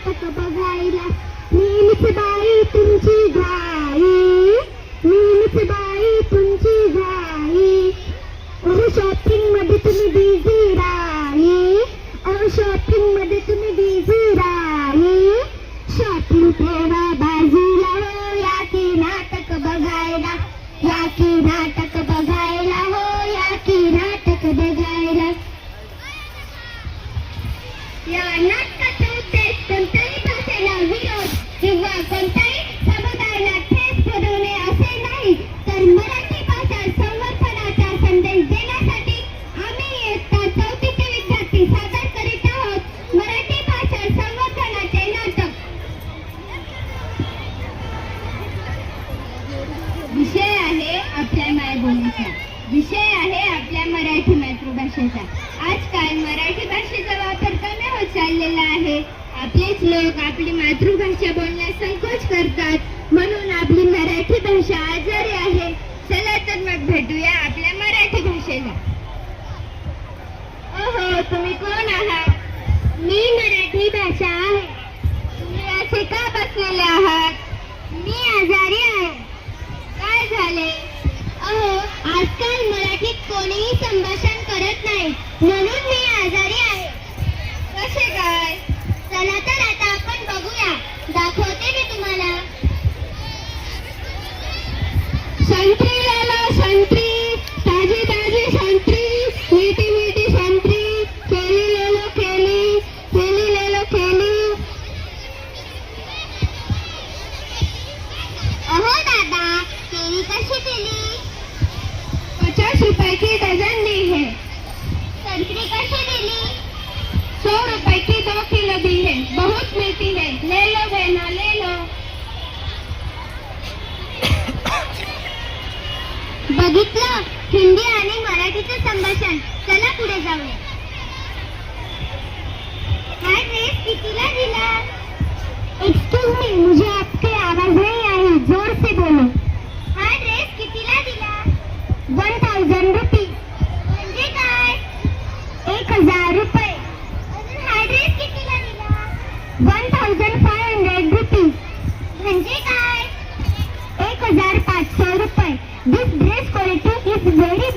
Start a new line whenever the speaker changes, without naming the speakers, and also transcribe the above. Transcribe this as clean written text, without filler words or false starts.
नाटक बघायला नेहमीच बाई तुमची घाई, नेहमीच बाई तुमची घाई. अहो शॉपिंग मध्ये तुम्ही बिझी राही, अहो शॉपिंग मध्ये तुम्ही बिझी राही. शॉपिंग ठेवा बाजूला हो, या की नाटक बघायला, या की नाटक बघायला हो, या की नाटक बघायला. या नाटकाचा उद्देश कोणत्याही भाषेला विरोध किंवा कोणत्याही समुदायाला ठेच पुरवणे असे नाही, तर मराठी भाषा संवर्धनाचा संदेश देण्यासाठी आम्ही इयत्ता चौथीचे विद्यार्थी सादर करीत आहोत मराठी भाषा संवर्धनाचे नाटक. विषय आहे आपल्या मायबोलीचा, विषय आहे आपल्या मराठी मातृभाषेचा. आजकाल मराठी भाषेचा वापर कमी होत चाललेला आहे. आपलेच लोक आपली मातृभाषा बोलण्यास संकोच करतात, म्हणून आपली मराठी भाषा आजारी आहे. चला तर मग भेटूया आपल्या मराठी भाषेला. ओहो, तुम्ही कोण आहात? मी मराठी भाषा आहे. तुम्ही असे का बसलेले आहात? मी आजारी आहे. काय झाले? अहो, आजकाल मराठीत कोणीही संभाषण करत नाही, म्हणून मी आजारी आहे. कसे काय? चला तर आता आपण बघूया, दाखवते मी तुम्हाला. संत्री लाला संत्री, ताजी ताजी संत्री, मीठी मीठी संत्री, केली लेलो केली, केली लेलो केली. अहो दादा, केली कशी दिली? 50 रुपए की डझन दी है. संतरी कैसे दिली? 100 रुपए की 2 किलो दी है. बहुत मीठी है, ले लो बहना ले लो. बघितलं, हिंदी आणि मराठीचं संभाषण. चला पुढे जाऊया. हा ड्रेस कितीला दिला? एक्सक्यूज मी, मुझे आपके आवाज नहीं आई, जोर से बोलो. हा ड्रेस कितीला दिला? 1000 रुपये. म्हणजे काय? 1000 रुपये. अजून हा ड्रेस कितीला दिला? 1500 रुपये. म्हणजे काय? 1500 रुपये. दिस ड्रेस क्वालिटी इज व्हेरी